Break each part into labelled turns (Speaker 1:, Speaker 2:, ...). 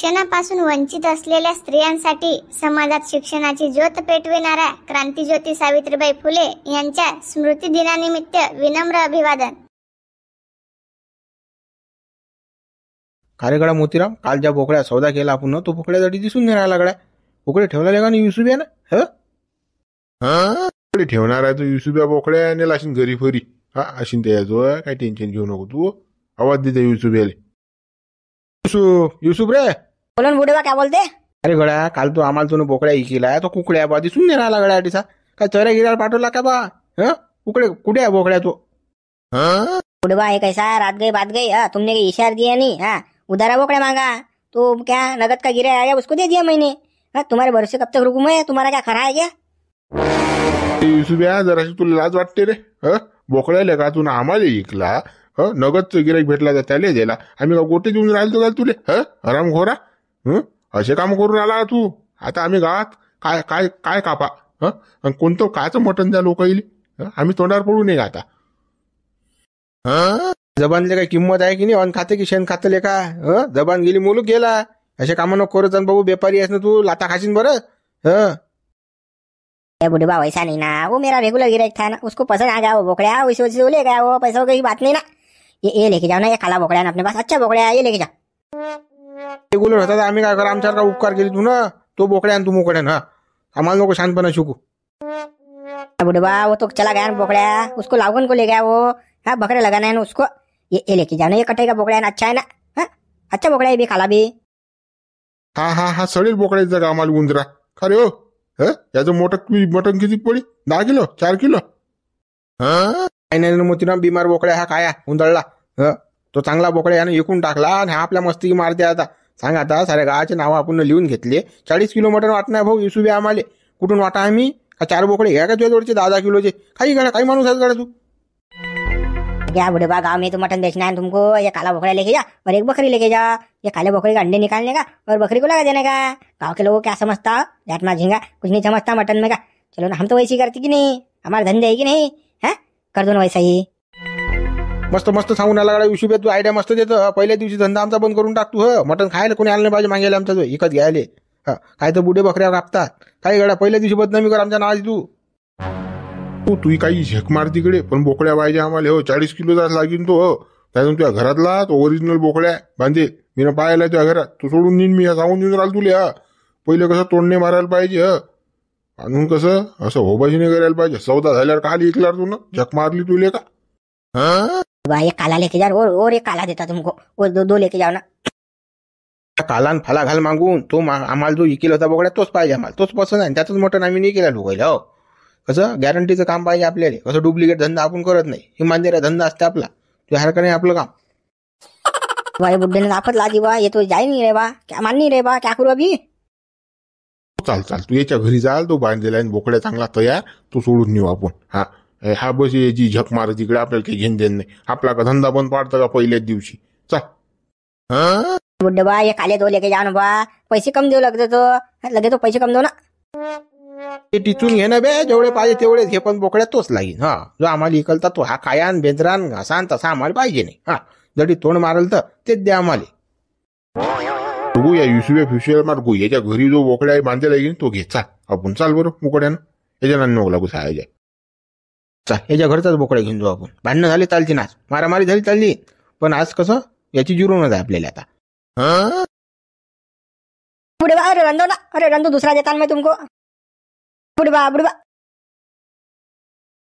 Speaker 1: शिक्षणापासून वंचित असलेल्या स्त्रियांसाठी समाजात शिक्षणाची ज्योत पेटविणाऱ्या क्रांतिज्योती सावित्रीबाई फुले यांच्या स्मृती दिनानिमित्त विनम्र अभिवादन.
Speaker 2: कार्यगडा मोतीराम, काल ज्या बोकड्या सौदा केला आपण तो बोकड्यासाठी दिसून नाही राहिला गड्या. बोकडे ठेवला का नाही युसुबिया ना?
Speaker 3: ठेवणार आहे तो युसुबिया बोकड्या नेला असेल घरी फरी. असेल त्याजो, काय टेन्शन घेऊ नको तू. आवाज देते युसुबियाले. युसुफ रे,
Speaker 4: बोलून बुडेवा काय बोलते?
Speaker 2: अरे गड्या, काल तो आम्हाला तो बोकड्या इकेला तो कुकड्या बा दिसून नाही राहिला गड्या. टिसा काय चऱ्या गिऱ्याला पाठवला का बा? कुकडे कुठे आहे बोकड्या तो?
Speaker 4: बुढ़वा है कैसा, रात गई बात गई. तुमने कोई इशारा दिया नहीं. उधारा बोकड़ा मांगा तो क्या नगद का गिरा आया उसको दे दिया मैंने. तुम्हारे भरोसे कब तक रुकूं मैं? तुम्हारा क्या खरा है क्या?
Speaker 3: युसुबिया, जरा तुला लाज वाटते रे? बोकड्याले का तू आम्हाला इकला, नगदचं गिराईक भेटला तर त्याला दिला. आम्ही का गोटे देऊन राहिलो का तुले? आराम घोरा, असे काम करून आला तू. आता आम्ही गावात काय काय काय कापा, कोणतं कायचं मटण द्या लोक येईल. आम्ही तोंडावर पडू नये आता.
Speaker 2: जबानले काय किंमत आहे की नाही? अन खाते की शेण खातले का? जबान गेली मुलूक गेला. असे कामं नको करत बाबू. बेपारी आहेस ना तू, लाता खाशीन बरं.
Speaker 4: बुढ़वा वैसा नहीं ना, वो मेरा रेगुलर गिराइक था ना, उसको पसंद आ गया वो बोकड़ा, वैसे वैसे वो ले गया. वो पैसों की बात नहीं ना. ये लेके जाओ ना, ये काला बोकड़ा है ना अपने पास, अच्छा बोकड़ा है, ये लेके जाओ.
Speaker 2: रेगुलर होता तर आम्ही काय करा? आमच्यावर का उपकार केली तू ना? तो बोकड्या आणि तू मोकड्या ना. आम्हाला नको शांतपणा शिकू.
Speaker 4: बुढ़वा वो तो चला गया ना बोकड़ा, उसको लावगन को ले गया वो. बकरे लगाना है ना उसको. ये लेके जाओ ना, ये कटे का बोकड़ा है ना, अच्छा है ना. अच्छा बोकड़ा है भी, काला भी.
Speaker 3: हा सडेल बोकड्याचं का आम्हाला उंदरा? खरे हो, याचं मटण किती पडी? 10 किलो 4 किलो?
Speaker 2: काही नाही मोतीराम, बिमार बोकड्या हा काय उंदळला. तो चांगला बोकड्या यानं एकूण टाकला आणि हा आपल्या मस्ती मारते. आता सांग, आता साऱ्या गावाचे नाव आपण लिहून घेतले. 40 किलो मटण वाटणार भाऊ युसुबिया आम्हाला. कुठून वाटा आम्ही? का 4 बोकडे घ्या का तुझ्या जोडचे 10 किलोचे? काही माणूस आहे तू?
Speaker 4: क्या बुढ़वा, गाँव में तो मटन बेचना है तुमको. ये काला बोकड़ा लेके जा और एक बकरी लेके जा. ये काले बोकड़े का अंडे निकालने का और बकरी को लगा देने का. गाँव के लोगों क्या समझता? जाटमा झींगा कुछ नहीं समझता मटन में का. चलो ना, हम तो वैसी करती की नहीं, हमारे धंधे है की नहीं. कर दो ना वैसा ही.
Speaker 2: मस्त मस्त सांगून आला गड्या युसुबिया, तू आयडिया मस्त देतो. पहिल्या दिवशी धंदा आमचा बंद करून टाक तू. मटन खायला कोणी आलं नाही पाहिजे मागायला आमचा जो इकत घ्यायले. काय तर बुडे बकऱ्या कापतात. काही गड्या पहिल्या दिवशी बदनामी कर आमच्या नावाची तू.
Speaker 3: तू काही झेक मार तिकडे, पण बोकड्या पाहिजे आम्हाला. 40 किलोचा लागीन तो. त्यातून तुझ्या घरातला तो ओरिजिनल बोकड्या बांधे मी पाहायला तुझ्या घरात. तू सोडून नेईन मी, सांगून देऊन राहिलो तुले. पहिले कसं तोडणे मारायला पाहिजे, आणून कसं असं होबाजीने करायला पाहिजे. सौदा झाल्यावर काल ऐकला तू ना, झक मारली तुले का?
Speaker 4: ये काला लेके जा और एक काला देता तुमको, और दो लेके जाओ ना.
Speaker 2: कालान फला घाल मागून तो आम्हाला जो इकेल होता बोकड्या तोच पाहिजे आम्हाला. तोच पसंत आहे. त्याचंच मटण आम्ही नाही केला लोकायला. हो, कसं गॅरंटीचं काम पाहिजे आपल्याला. कसं डुप्लिकेट धंदा आपण करत नाही. इमानदारी धंदा असते आपला. तू हरकत नाही आपलं काम.
Speaker 4: भाई बुड्ढे ने आफत ला दी बा, ये तो जा ही नहीं रहे बा. क्या मान नहीं रहे बा, क्या करू अभी?
Speaker 3: चाल तू याच्या घरी जाल, तो बांधलेला बोकड्या चांगला तयार, तो सोडून नेऊ आपण. हा बस याची झक मार तिकडे, आपल्याला काही घेऊन देणं नाही. आपला का धंदा बंद पाडतं का पहिल्याच दिवशी? चाल.
Speaker 4: बुड्ढे बा, ये काले दो लेके जाओ ना बा. पैसे कम देऊ लगे तो पैसे कम दो ना.
Speaker 2: ते टिचून घेणं बे, जेवढे पाहिजे तेवढेच घे, पण बोकड्या तोच लागेल. जो आम्हाला इकलता तो हा कायान बेंद्रान घासान तसा आम्हाला पाहिजे नाही. जरी तोंड मारल तर तेच द्या आम्हाला.
Speaker 3: तू या युसुबिया फ्युशियल मार्गो याच्या घरी जो बोकड्या बांधलेला येईल तो घे. चाल आपण, चाल बरं बोकड्यानं. याच्या नान नको लागू साहायच्या. चाल, याच्या घरचाच बोकड्या घेऊन जाऊ आपण. भांडणं झाली चालची नाच, मारामारी झाली चालली, पण आज कसं याची जिरूनच आहे आपल्याला आता.
Speaker 4: बुढ़वा, अरे रंदो ना, अरे रंदो दूसरा देता मैं तुमको. बुढ़वा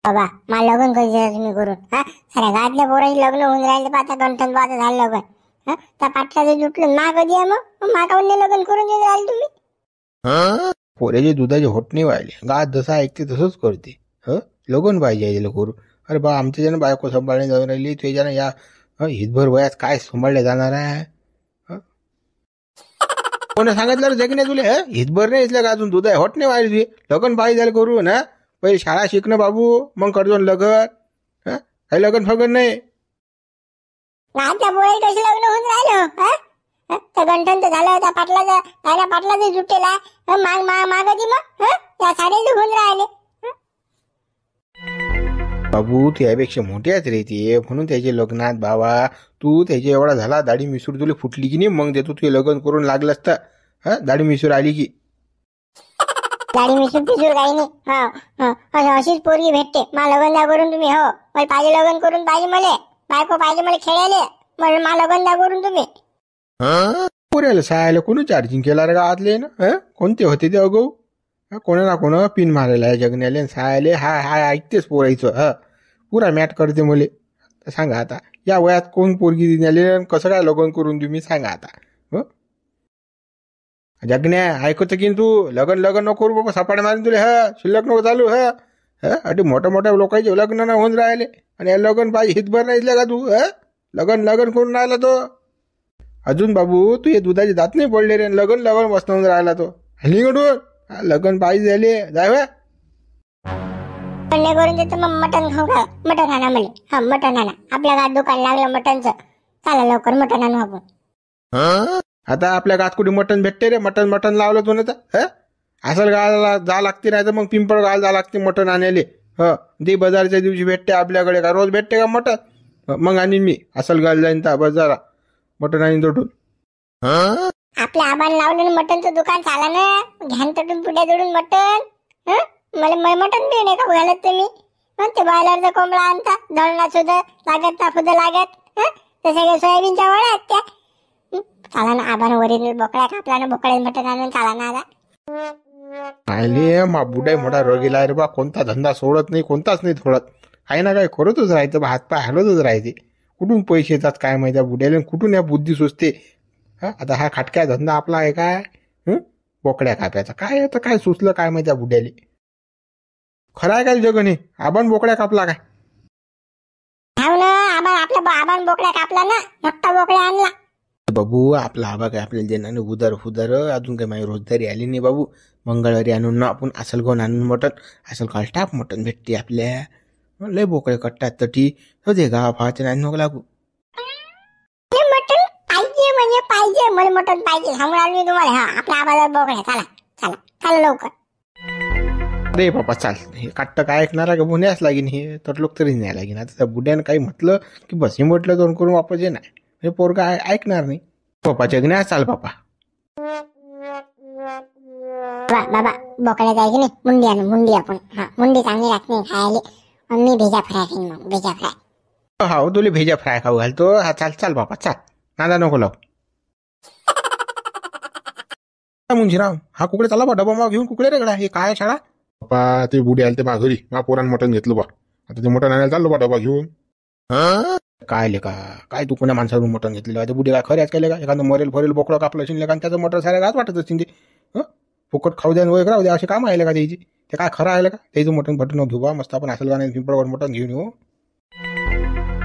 Speaker 1: बाबा, मला लग्न कधी तुम्ही करून? साऱ्या गावातल्या पोरांची लग्न होऊन राहिले. पाहता गंठन पाहता झालं लग्न. त्या पाटलाचं जुटलं मा कधी आहे मग? मागावून लग्न करून देऊन राहिले तुम्ही.
Speaker 2: पोऱ्याचे दुधाचे होट नाही व्हायले. गात जसं ऐकते तसंच करते. लगन पाहिजे याला करू. अरे बा, आमच्या ज्यानं बायको सांभाळणे जाऊन राहिली, तुझ्यानं या हितभर वयात काय सांभाळले जाणार आहे? कोणी सांगितलं रे जगने तुले? हितभर नाही इथलं का अजून दूध आहे होट नाही व्हायला तुझे. लगन पाहिजे झालं करू ना. पहिले शाळा शिकणं बाबू, मग करजो लगन. काही लगन फगन नाही.
Speaker 1: गावातल्या पोरांची कशी लग्न होऊन राहिलं? त्या गंठन तर झालं, त्या पाटलाचं जुटेला माग कधी मग? या साडे होऊन राहिले.
Speaker 2: बाबू तू यापेक्षा मोठ्याच रे ते, म्हणून त्याच्या लग्नात बाबा तू त्याच्या एवढा झाला दाढी मिसूर तुला फुटली की नाही मग देतो तुझे लग्न करून लागलं असतं. हा दाढी मिसूर आली की
Speaker 1: गाडी मिसूर पिसूर काही नाही. अशीच पोरगी भेटते मला लग्न द्या करून तुम्ही. हो मला पाहिजे लग्न करून पाहिजे, मला बायको पाहिजे, मला खेळायला मला लग्न द्या करून तुम्ही.
Speaker 2: पोऱ्याला सायला कोण चार्जिंग केला रे गावातले ना? कोणते होते ते अगो? कोणा ना कोण पिन मारायला आहे जगण्याले सायले. हा ऐकतेच पोरायचं. पुरा मॅट करते मले. सांगा आता या वयात कोण पोरगी दिल्याले कसं काय लग्न करून तुम्ही सांगा आता. जगण्या ऐकतो की तू लग्न नको करू बाबा, सपाट मारून तुले. शिल्लक नको चालू. अटे मोठ्या लोकांचे लग्न ना होऊन राहिले आणि या लग्न पाहिजे हितभर नाही का तू? लग्न करून राहिला तो अजून. बाबू तू हे दुधाचे दात नाही पडले रे, लग्न बसवून राहिला तो. हल्ली कडून लग्न पाहिजे झाले जाय
Speaker 1: करून देतो. मग मटण खाऊ का? मटण आणा मला. मटण आणा. आपल्या गावात दुकान लागलं मटणचं. चला लवकर मटण आणू आपण.
Speaker 2: आता आपल्या गावात कुठे मटण भेटते रे? मटण लावलं तू ना तर. असं गावाला जा लागते, नाही तर मग पिंपळ गावाला जा लागते मटण आणायले. दे बाजारच्या दिवशी भेटते आपल्याकडे. का रोज भेटते का मटण? मग आणीन मी. असल गाल जाईन तर बाजारा मटण आणीन तोडून.
Speaker 1: आपल्या आबान लावलं मटणचं दुकान चाला ना. घ्यान तटून पुढे जोडून मटण. मला मटण बी नाही का घालत तुम्ही? ते बॉयलरचा कोंबडा आणता दळणा सुद्धा लागत ना फुद लागत. ते सगळे सोयाबीनच्या वड्या आहेत त्या. चाला ना आबान ओरिजिनल बोकड्या कापला ना, बोकड्या मटण आणून चाला ना आता.
Speaker 2: आले मा बुडाई मोठा रोगीला रे बा. कोणता धंदा सोडत नाही, कोणताच नाही सोडत. काही ना काही करतच राहतं बा. हातपाय हलवतच राहते. कुठून पैसे येतात काय माहिती बुड्याला, कुठून या बुद्धी सुचते. आता हा खाटक्या धंदा आपला आहे काय? बोकड्या काप्याचा काय आता काय सुचलं काय माहिती बुड्याले. खरं आहे काय जगन हे? आबान बोकड्या कापला काय?
Speaker 1: आबान बोकड्या कापला ना, मोठा बोकड्या आणला.
Speaker 2: बाबू आपला आबा काय आपल्याला देणार उदर अजून काही माझी रोजदारी आली नाही बाबू. मंगळवारी आणून ना आपण असल घेऊन आणून मटण. असल काल टाप मटण भेटते आपल्या. लय बोकडे कट्टात तटी होते गावा फाचे नाही नको लागू.
Speaker 1: मटण पाहिजे म्हणजे पाहिजे, मला मटण पाहिजे सांगून आलो मी तुम्हाला. आपल्या आबाला बोकड्या. चला लवकर.
Speaker 2: अरे बाबा चाल. हे काट्ट काय ऐकणार आहे का? बुन्यास लागेन हे तर लोक तरी नाही लागेन. आता त्या बुड्यानं काही म्हटलं की बस हे म्हटलं दोन करून वापस ये नाही. हे पोरगा ऐकणार नाही. पप्पाच्या ज्ञा चाल बाबा.
Speaker 1: बाबा बोकड्या जायची नाही. मुंडी आणू मुंडी आपण. मुंडी चांगली लागते खायला. मी भेजा फ्राय खाईन मग. भेजा फ्राय.
Speaker 2: हा तुला भेजा फ्राय खाऊ घालतो. चाल बाबा चाल. नादा नको लाव. मुंजीराम हा कुकडे चाला बा. डबा माग घेऊन कुकडे रे गडा. हे काय शाळा?
Speaker 3: पप्पा ते बुडी आले ते मा घरी. मा पोरान मटण घेतलं बा. आता ते मटण आणायला चाललो बा डबा घेऊन.
Speaker 2: काय लेका काय तू कोण्या माणसाकडून मटण घेतलेलं आहे? बुडी काय खऱ्याच काय लेका? एखादं मरेल फरेल बोकडं कापलं असेल लेका, त्याचं मटण साऱ्या गावात वाटत असतील ते. फुकट खाऊ द्या वगैरे राहू द्या असे काम आहे का त्याची? ते काय खरं आहे का? त्याचं मटण भटून घेऊ बा. मस्त आपण असेल गाणे पिंपळवर मटण घेऊन येऊ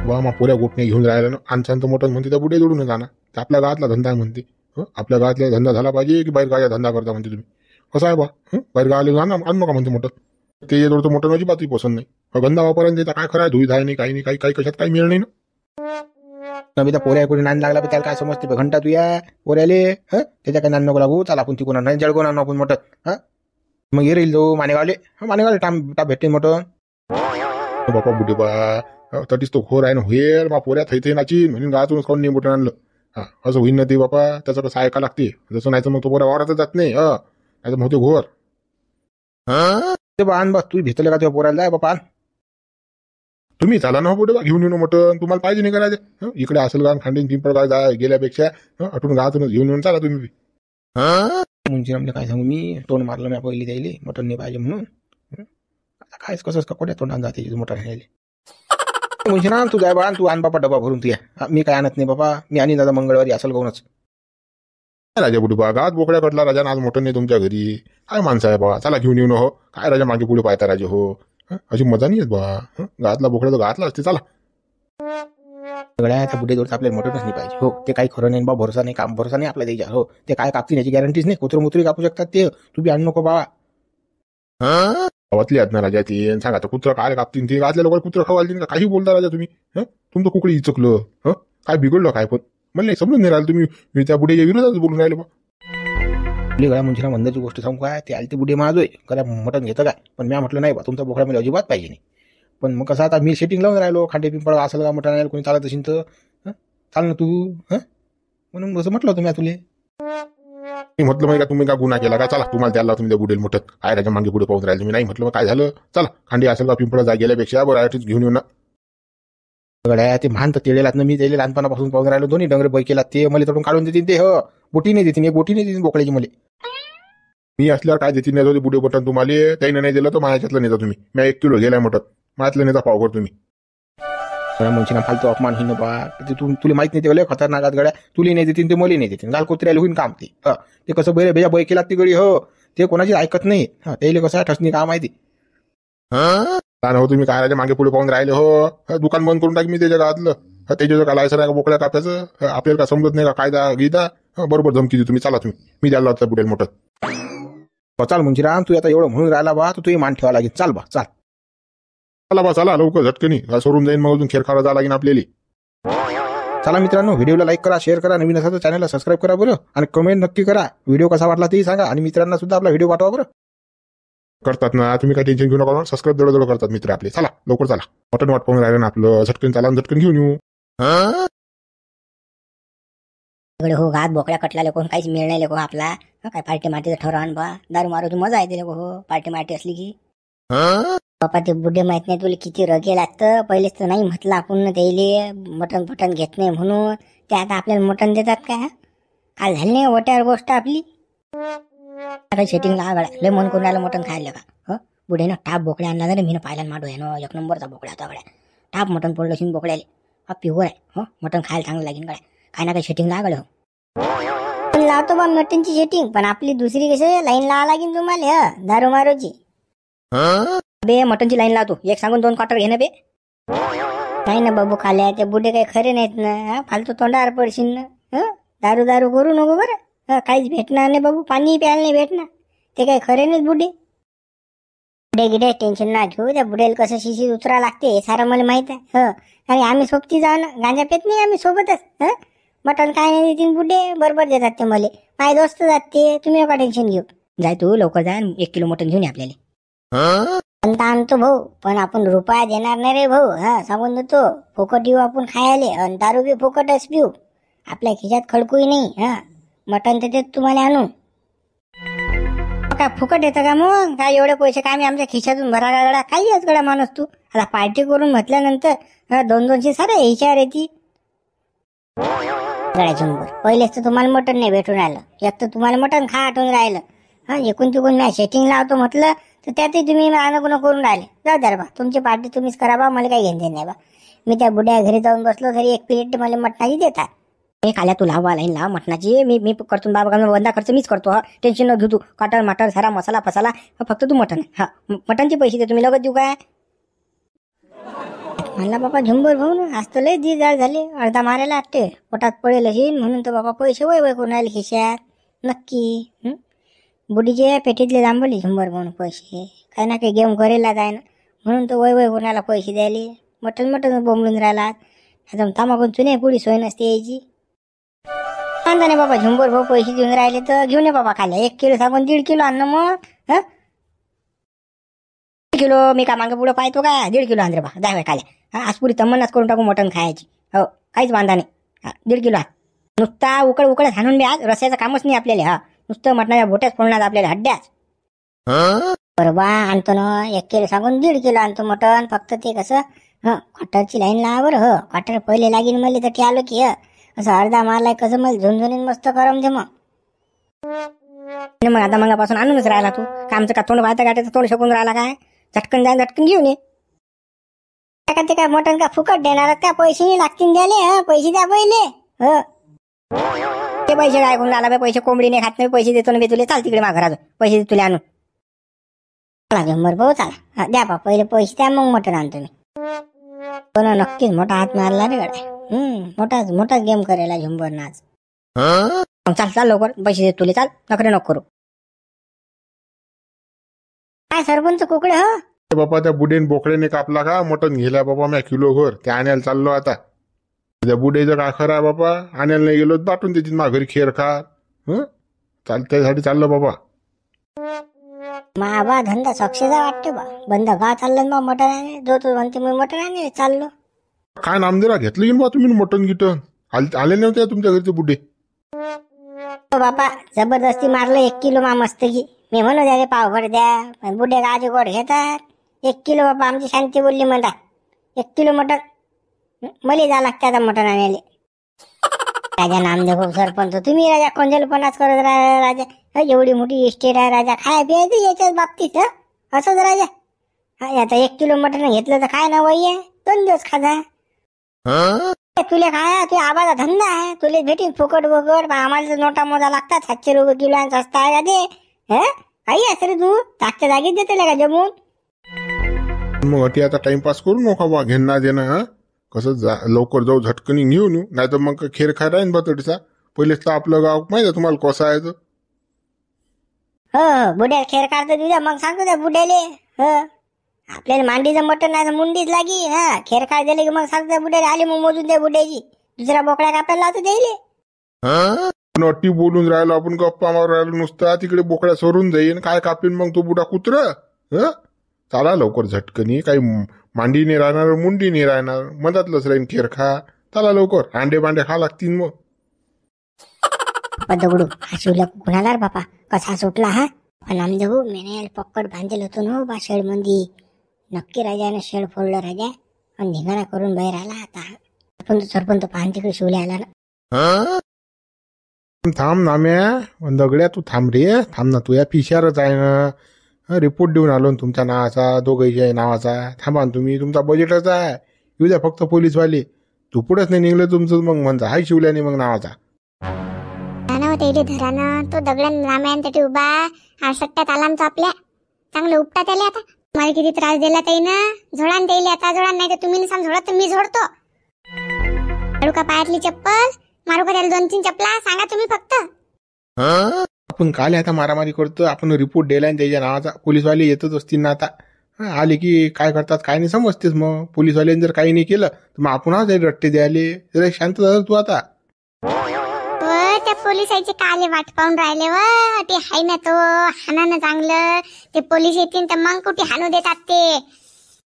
Speaker 3: बा. मा पोऱ्या गोपने घेऊन राहिला ना. आणसांचं मटण म्हणते त्या बुडे जोडून जाणार. ते आपल्या गावातला धंदा म्हणते. आपल्या गावातला धंदा झाला पाहिजे की बाहेर गावाचा धंदा करता म्हणते तुम्ही? कसं आहे बा? बाहेर गावाला जाणार आणू नका म्हणते मटण. ते जोडतं मटण माझी बातही पसंत नाही. गंदा वापरायला देता काय खरं आहे? धुई धाय नाही काही नाही. काही कशात काही मिळ नाही ना.
Speaker 2: नवी त्या पोऱ्या कोणी नान लागला त्याला काय समजते घंटा तू या पोऱ्याले. त्याच्या काही नान नको लागू. चाल आपण तिकून नाही जळगून आणू आपण मटण. मग ये राहील जो मानेगावले. मानेगावले टाप भेटते मटण.
Speaker 3: बापा बुडे बा तटीच तो खोर आहे ना. होईल मा पोऱ्या थैथे नाची म्हणून गावातूनच खाऊन नाही मटण आणलं. असं होईन ना ते बापा. त्याचं कसं ऐका लागते. जसं नाही तर मग तो पोऱ्या वावरातच जात नाही. नाही तर मग ते घोर.
Speaker 2: बा आण बा तू भेटले का तुझ्या पोऱ्याला? जाय बापा आण.
Speaker 3: तुम्ही चाला ना पुढे बा घेऊन येऊन मटण. तुम्हाला पाहिजे नाही करायचं. इकडे असेल गाव खांडीन पिंपळ गाव गेल्यापेक्षा आठवून गावातूनच घेऊन येऊन चाला तुम्ही.
Speaker 2: मुंजीरामले काय सांगू मी? तोंड मारलं मी पहिली द्यायले मटण नाही पाहिजे म्हणून. आता कायच कसंच का कोट्या तोंडात जाते मटण घ्यायला. मुंजीराम तू जाय बा. तू आण बापा डबा भरून तू या. मी काय आणत नाही बाबा. मी आणि दादा मंगळवारी असेल गाऊनच.
Speaker 3: राजा बुडू बा गावात बोकड्या कटला. राजा आज मटण नाही तुमच्या घरी. काय माणसं आहे बा? चला घेऊन येऊन. हो काय राजा मागे पुढे पाहता राजा. हो अशी मजा नाही येत बा. गावातला बोकड्या तर गावातला असते. चला
Speaker 2: सगळ्या त्या बुड्डे जोडचं आपल्याला मटणच नाही पाहिजे. हो ते काही खरं नाही बा. भरोसा नाही काम भरोसा नाही आपल्या द्यायच्या. हो ते काय कापतील याची गॅरंटीच नाही. कुत्रमुत्री कापू शकतात ते. तू बी आणू नको बाबा.
Speaker 3: गावातली आहेत ना राजा ती. सांगा तर कुत्र काय कापतील ते? गावातल्या लोक कुत्र खावाल का? काही बोलता राजा तुम्ही? तुमचं कुकडी इचकलं. काय बिघडलं काय? पण मला समजून नाही राहिलं तुम्ही. मी त्या बुड्याच्या विरोधात बोलून राहिले बा.
Speaker 2: आपली गळ्या मुंजीला मंदाची गोष्ट सांगू काय? ते आले ते बुडे माझोय करा मटण घेतं काय? पण मी म्हटलं नाही बा तुमचा बोकडा मला अजिबात पाहिजे नाही. पण मग कसं आता मी सेटिंग लावून राहिलो, खांडे पिंपळ असेल का मोठा नाही कोणी चालत असेल तर चाल ना तू. म्हणून असं म्हटलं होतं मी तुले.
Speaker 3: मी म्हटलं मग का तुम्ही का गुन्हा केला का, चला तुम्हाला त्याला तुम्ही त्या बुडेल मोठत आयराच्या मागे पुढे पाहून राहिले. मी नाही म्हटलं मग काय झालं, चला खांडी असेल का पिंपळ जा गेल्यापेक्षा बरं आयटीच घेऊन येऊ ना.
Speaker 2: गड्या ते भान तर तेलेलात ना, मी त्याला लहानपणापासून पाहून राहिलो. दोन्ही डंगरे बैकेला ते मला तोडून काढून देतील ते. बोटी नाही देतील, एक बोटी नाही देतील बोकड्याची मला.
Speaker 3: मी असल्यावर काय देतील नाही बुडे बटन तुम्हाला, त्याने नाही दिलं तर माझ्यातलं नेता तुम्ही. मी 1 किलो गेलाय मोठं माझ्यातलं नेता पाव कर तुम्ही.
Speaker 2: मुंशी ना फालतू अपमान हिन बा. तुला माहित नाही ते लय खतरनाक आहेत गड्या. तुला नाही देतील ते मला नाही देतील. गाल कोत्र्याला होईन काम ते कसं बैरे बेजा बैकेला ती गडी ते कोणाची ऐकत नाही. त्याला कसं ठसणी काम आहे ते.
Speaker 3: हो तुम्ही काय मागे पुढे पाहून राहिले दुकान बंद करून टाक मी त्याच्या गावातलं. त्याच्या काय लायसन आहे का बोकड्या काप्याचं, आपल्याला काय समजत नाही का कायदा गीता. बरोबर धमकी दे तुम्ही, चला तुम्ही मी द्यायला होता बुडेल मोठं.
Speaker 2: चाल मुंशीराम, तू आता एवढं म्हणून राहिला बा, तू मान ठेवा लागेल. चाल बा चाल.
Speaker 3: चला बा चला लवकर झटकनी सोडून जाईन मग अजून खेळखाडा जा लागेल आपल्याला.
Speaker 2: चला मित्रांनो, व्हिडिओला लाईक करा, शेअर करा, नवीन असा तर चॅनलला सबस्क्राईब करा बरं, आणि कमेंट नक्की करा. व्हिडिओ कसा वाटला तेही सांगा, आणि मित्रांना सुद्धा आपला व्हिडिओ पाठवा बरं.
Speaker 3: करतात ना तुम्ही, काय टेन्शन घेऊ नका. सबस्क्राईब जवळ करतात मित्र आपले. चला लवकर चला, मटन वाट पाहून राहिलं ना आपलं. झटकन चला झटकन घेऊन येऊ.
Speaker 4: हो घात बोकड्या कटला कोण काहीच मिळ नाही आपला. काय पार्टी मार्टीचं ठरवून बा, दारू मारूची मजा येते हो पार्टी मार्टी असली की. बापा ते बुड्ढे माहित नाही तुला किती रगे लागतं. पहिलेच तर नाही म्हटलं आपण त्याले मटण फटण घेत नाही म्हणून. ते आता आपल्याला मटण देतात काय. काल झाली नाही वट्यावर गोष्ट आपली. आता सेटिंग लागला लय मन करून राहिलं मटण खायला का. बुढेनं टाप बोकड्या आणला ना, मी पाहिला माडू आहे ना, 1 नंबरचा बोकड्या होता गड्या. टाप मटण पडलं शिन बोकड्याले. प्युअर आहे मटण खायला चांगलं लागेल गड्या. काय ना काही सेटिंग लागलं पण लावतो बा मटनची सेटिंग. पण आपली दुसरी कशी लाईन लावा लागेल तुम्हाला दारू मारूची. बे मटनची लाईन लावतो, एक सांगून 2 क्वार्टर घेणं बे. नाही ना बाबू खाल्या, ते बुढे काही खरे नाहीत ना. फालतू तोंडावर पडशील ना. दारू दारू करू नको बरं. काहीच भेटणार नाही बाबू, पाणी प्यायला नाही भेटणार. ते काही खरे नाहीत बुढे. बुढे गिडे टेन्शन ना घेऊ. त्या बुडेला कसं शिशी उतरा लागते हे सारं मला माहित आहे. आणि आम्ही सोबती जाऊ ना, गांजा पेत नाही आम्ही सोबतच. मटण काय नाही देतील बुड्ढे, बरोबर देतात ते मले. माझे दोस्त जात ते, तुम्ही नका टेन्शन घेऊ. जाय तू लवकर जा, 1 किलो मटण घेऊन ये आपल्याला. आणतो भाऊ, पण आपण रुपया देणार नाही रे भाऊ. सांगून देतो, फुकट येऊ आपण खायले, आणि दारू बी फुकटच पिऊ. आपल्या खिशात खडकूही नाही. मटण तर देत तुम्हाला आणून. काय फुकट येतं का मग. काय एवढे पैसे काय आम्ही आमच्या खिशातून भरा गडा. काही आज गडा माणूस तू. आता पार्टी करून म्हटल्यानंतर 200-200 सारे हिशार येते गड्याच्या. पहिलेच तर तुम्हाला मटण नाही भेटून राहिलं. एक तर तुम्हाला मटण खा आठवून राहिलं. एकूण तिकून नाही सेटिंग लावतो म्हटलं तर त्यातही तुम्ही अनगुण करून राहिले. जाऊ द्या बा, तुमची पार्टी तुम्हीच करा बा, मला काही घेणं नाही बा. मी त्या बुड्या घरी जाऊन बसलो तरी 1 प्लेट मला मटणाची देतात. हे खाल्या तू लावा लाईन लाव मटणाची. मी करतो बाबा, वंदा खर्च मीच करतो. टेन्शन न घेऊ तू. कटर मटर सारा मसाला फसाला फक्त तू मटण. मटणचे पैसे दे तुम्ही, लगत देऊ काय. म्हणला बाबा झुंबर भाऊ ना, आज तर लय दिवस जाळ झाले. अर्धा मारायला वाटते, पोटात पडेल असेल म्हणून तर बाबा पैसे वय वय करून राहिले खिशात. नक्की बुडीचे पेटीतले जांभली झुंबर भाऊ पैसे. काही ना काही गेम करेला जाय ना, म्हणून तर वय वय करून राहिला पैसे द्यायले. मटण बोंबलून राहिला. आता तामाकून चुने पुढी सोय नसते यायची. सांगा नाही बाबा, झुंबर भाऊ पैसे देऊन राहिले तर घेऊन ये बाबा खाल्या. 1 किलो सांगून 1.5 किलो आणणं मग. 1 किलो मी का मागं पुढं पाहतो का. 1.5 किलो आण रे बा, जाय खाल्या. आज पुरी तमन्नाच करून टाकू मटण खायची. काहीच बांधा नाही. 1.5 किलो नुसता उकड हाणून बी आज रस्याचं कामच नाही आपल्याला. नुसतं मटणाच्या बोट्याच फोडणार आपल्याला हड्ड्याच. बरोबर आणतो ना, 1 किलो सांगून 1.5 किलो आणतो मटण. फक्त ते कसं क्वार्टरची लाईन लावा बरं. क्वार्टर पहिले लागेल मला तर आलो की असं अर्धा मारलाय कसं मला झुंझुनीन मस्त करम दे मग. आता मगापासून आणूनच राहिला तू. का आमचं का तोंड वाहता गाठायचं तोंड शकून राहिला काय. झटकन जाय झटकन घेऊन ये. ते काय मटण का फुकट देणार का, पैसे नाही लागतील द्याले. पैसे द्या पहिले. ते पैसे काय करून राहिला, पैसे कोंबडी नाही खात नाही. पैसे देतो ना तुले, चाल तिकडे माझ्या घरात पैसे दे तुला आणून. चला झुंबर भाऊ चला, द्या बा पहिले पैसे द्या, मग मटण आणतो मी. पण नक्कीच मोठा हात मारला रे गड्या. मोठाच गेम करायला झुंबर नाच. चाल लवकर पैसे दे तुले, चाल नखरे नको करू. काय सरपंच कुकडे
Speaker 3: बाबा त्या बुडेन बोकड्याने कापला का मटण गेला बाबा. मी किलो घर ते आणायला चाललो आता. त्या बुडेचं काय खरं आहे बाबा, आणायला नाही गेलो दाटून देतील माझ्या घरी खेर खा. त्यासाठी चाललो बाबा.
Speaker 1: बा धंदा सक्सेस वाटते बा. बंद का चाललं ना मटण आहे जो तो म्हणते मी मटण आहे चाललो.
Speaker 3: काय नामदेरा घेतलं की बा तुम्ही मटण गिटन आले नव्हते तुमच्या घरचे बुड्डे.
Speaker 1: हो बापा जबरदस्ती मारलं 1 किलो मा मस्त की. मी म्हणू द्या रे पावभर द्या पण बुड्ढे गाजी गोड घेतात. 1 किलो बापा आमची शांती बोलली म्हणता 1 किलो मटण मला जा लागते आता मटण आणायला. राजा नामदेव सरपंच तुम्ही राजा कोंजलपणाच करत राजा. एवढी मोठी इस्टेट आहे राजा खाय प्यायचं याच्याच बाबतीत असंच राजा. आता 1 किलो मटण घेतलं तर काय ना वय आहे 2 दिवस खाजा. तुले काय तू आबाचा धंदा आहे तुले भेटीन फुकट वगैरे आम्हाला तर नोटा मोजा लागतात 700 रुपये किलो आणि सस्ता आहे का ते काही असं रे तू टाकच्या जागेत देते का जमून.
Speaker 3: मग अटी आता टाइमपास करू नका बा घेणं देणं. कसं लवकर जाऊ झटकनी घेऊन येऊ नाही तर मग खेर खाय राहीन बा तडीचा. पहिलेच तर आपलं गाव माहिती आहे तुम्हाला कसं आहे तर.
Speaker 1: हो बुड्या खेर काढतो तुझ्या मग सांगतो त्या बुड्याले. आपल्याला मांडीचं मटण नाही तर मुंडीच लागी. खेर काढ दिले की मग सांगतो बुड्याला आली मग मोजून द्या बुड्याची. दुसऱ्या बोकड्या कापायला लावतो द्यायले.
Speaker 3: अटी बोलून राहिलो आपण गप्पा मारून राहिलो नुसता तिकडे बोकड्या सोडून जाईन काय कापीन मग तो बुडा कुत्र. चला लवकर झटकनी काही मांडी नाही राहणार मुंडी नाही राहणार मधातलंच राहीन खेर खा. चला लवकर अंडे बांडे खा लागतील मग.
Speaker 1: दगडू हा शिवला कुणाला बापा कसा सुटला हा. पण नामदेव मेने पक्कड बांधेल होतो ना बा शेड मंदी. नक्की राजाने शेड फोडलं राजा आणि धिंगाणा करून बाहेर आला आता. सरपंच पाहून तिकडे शिवले आला ना.
Speaker 2: थांब नाम्या दगड्या तू थांब रे थांब ना तू या फिशारच आहे ना. रिपोर्ट देऊन आलो ना तुमच्या नावाचा दोघांच्या नावाचा. थांबा ना तुम्ही तुमचा बजेटच आहे. येऊ द्या फक्त पोलीसवाले. तू पुढेच नाही निघलं तुमचं मग म्हणता हाय शिवल्याने मग नावाचा.
Speaker 1: त्याला धरानं तो दगड्या नाम्यांसाठी उभा आरसट्ट्यात आला आमचा आपल्या चांगलं उपटा त्याला. आता मला किती त्रास दिला ताई ना. झोडान द्यायले आता झोडान नाही तर तुम्ही नसाल झोडत तर मी झोडतो. काढू का पायातली चप्पल मारू का त्याला 2-3 चप्पला सांगा तुम्ही फक्त.
Speaker 2: आपण काल आता मारामारी करतो आपण रिपोर्ट द्यायला त्याच्या नावाचा. पोलीसवाले येतच असतील ना आता. आले की काय करतात काय नाही समजतेस. मग पोलीसवाल्यांनी जर काही नाही केलं तर मग आपण आज रट्टे द्यायले. जरा शांत झालं तू आता.
Speaker 1: त्या पोलिसाची काले वाट पाहून राहिले व ते हाय ना तो हाना चांगलं. ते पोलीस येतील तर मग कुठे हाणू देतात ते.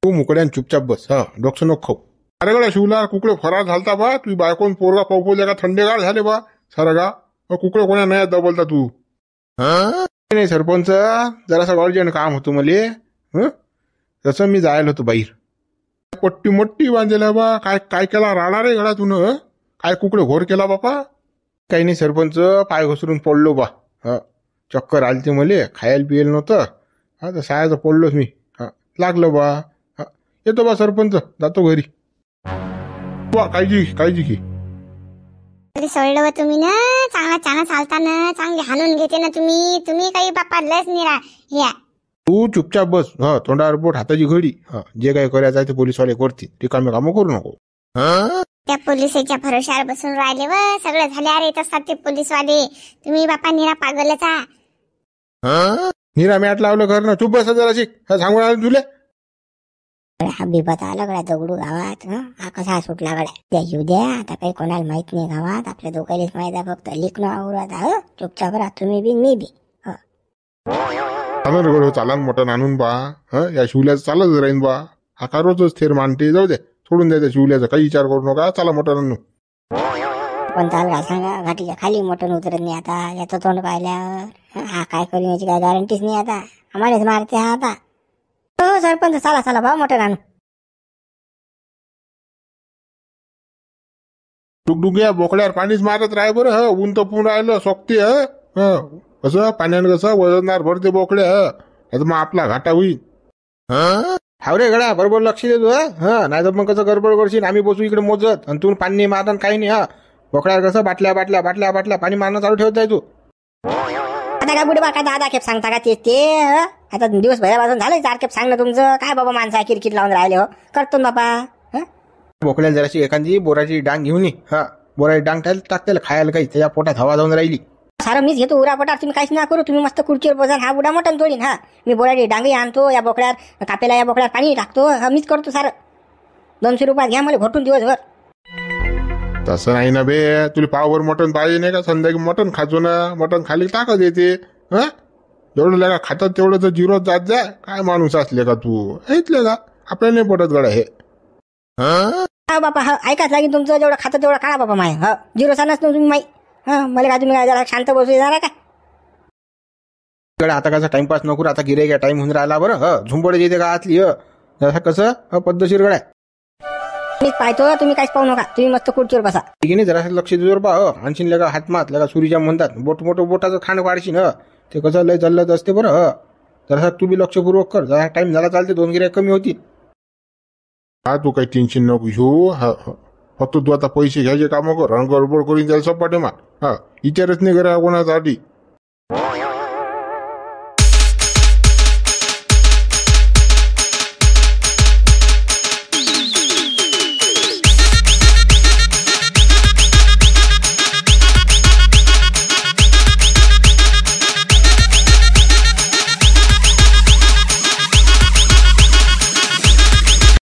Speaker 2: तू मुकड्यान चुपचाप बस. डोकं नको खाऊ.
Speaker 3: अरे गड्या शिवला कुकडे फरार झालता बा. तुझी बायकोन पोरगा पावपोल्या का थंडेगार झाले बा सारा गा. कुकडे कोणा नाही दबलता तू.
Speaker 2: नाही सरपंच जरासं अर्जंट काम होतं मले. तसं मी जायला होतो बाहेर.
Speaker 3: पट्टी मट्टी बांधलेला बा. काय काय केला राहणार आहे गडा तुन. काय कुकडे घोर केला बापा.
Speaker 2: काही नाही सरपंच पाय घसरून पडलो बा. चक्कर आली ते मले खायला पियला नव्हतं. तर सायाचं पडलोच मी. लागलं बा. येतो बा सरपंच जातो घरी. बा काळजी काळजी की.
Speaker 1: सोडलं व तुम्ही ना चांगला चांगला चालता ना चांगले हाणून घेते ना तुम्ही. तुम्ही काही बापा लस निरा या.
Speaker 2: तू चुपचाप बस. तोंडावर बोट हाताची घडी. जे काही करायचं आहे ते पोलीसवाले करतील. रिकामे कामं करू नको.
Speaker 1: त्या पोलिसाच्या भरोशावर बसून राहिले व सगळं झाले. अरे येत असतात ते पोलीसवाले. तुम्ही बापा निरा पागलचा.
Speaker 2: निरा मॅट लावलं कर ना. चुप बस जरा शिक सांगून आलं तुले.
Speaker 1: हा बिबत आला गड्या दगडू गावात. हा कसा सुटला गड्या. त्या येऊ द्या आता काही कोणाला माहित नाही गावात. आपल्या दोघांनीच माहित आहे फक्त लिखणं आवडत. चुपचाप राहा तुम्ही बी मी बी.
Speaker 3: चालन मटण आणून बा. या शिवल्याचं चालत राहीन बा. हा का रोजच थेर मानते. जाऊ दे सोडून द्या त्या शिवल्याचा काही विचार करू नका. चला मटण आणू.
Speaker 1: पण चाल सांगा घाटीच्या खाली मटण उतरत नाही आता. याचं तोंड पाहिल्यावर हा काय करून याची काय गॅरंटीच नाही आता. आम्हालाच मारते हा आता. हो सरपंच चला चला भाऊ मटण आणू.
Speaker 3: डुगडुग्या बोकड्यावर पाणीच मारत राह बरं. ऊन तपून राहिलं सोकते. कसं पाण्यानं कसं वजनदार भरते बोकड्या. मग आपला घाटा होईल.
Speaker 2: हाव रे गड्या बरोबर लक्ष देतो. नाही तर मग कसं गडबड करशील. आम्ही बसू इकडे मोजत आणि तू पाणी मारता काही नाही. बोकड्यावर कसं बाटल्या बाटल्या बाटल्या बाटल्या पाणी मारणं चालू ठेवत जाय तू.
Speaker 4: आता काय बुडे बा काय 10 खेप सांगता का ते. आता दिवसभरापासून झालं 4 खेप सांगणं तुमचं. काय बाबा माणसा किरकिर लावून राहिले हो. करतो ना बापा.
Speaker 2: बोकड्याला जराशी एखादी बोराची डांग घेऊन ये. बोराची डांग टाकते खायला काही त्याच्या पोटात हवा जाऊन राहिली.
Speaker 4: सारं मीच घेतो उरा पोटार. तुम्ही काहीच ना करू. तुम्ही मस्त खुर्चीवर बसा. हा बुडा मटण तोडीन. मी बोराडी डांगी आणतो. या बोकड्यावर कापेला या बोकड्यावर पाणी टाकतो. मीच करतो सारं. 200 रुपयात घ्या मला घोटून दिवसभर.
Speaker 3: तसं नाही ना बे. तुला पावभर मटण पाहिजे नाही का. संध्याकाळी मटण खाजो ना. मटण खाली ताकद येते. जेवढं लेका खातात तेवढं तर जिरोच जात जा. काय माणूस असले का तू ऐकले का आपल्याला नाही पटत गड्या हे.
Speaker 4: हा बापा हा ऐकाच लागेल तुमचं. जेवढं खातं तेवढं काढा बापा माय. हा झिरो सांगच ना तुम्ही माई. हा मला काय तुम्ही काय जरा शांत बसू देणार का?
Speaker 2: गड्या आता कसा टाइमपास नको आता गिरे टाइम होऊन राहिला बरं. झुंबड येते का आतली जसं कसं पद्धतशीर गड्या.
Speaker 4: मीच पाहतो तुम्ही काहीच पाहू नका. तुम्ही मस्त खुर्चीवर बसा.
Speaker 2: ठीक आहे नाही जरा लक्ष देवर पा आणखीन लगा हातमात लगा सुरीच्या म्हणतात मोठं बोटाचं खांड वाढशीन ते कसं लय चाललं असते बरं. जरा तू बी लक्षपूर्वक कर. जरा टाइम झाला चालते 2 गिऱ्हाईक कमी होतील.
Speaker 3: हा तू काही टेन्शन नको घेऊ. फक्त तू आता पैसे घ्यायचे कामं कर आणि गडबड करून त्याला सपाटे मार. हा विचारच नाही करा कोणासाठी.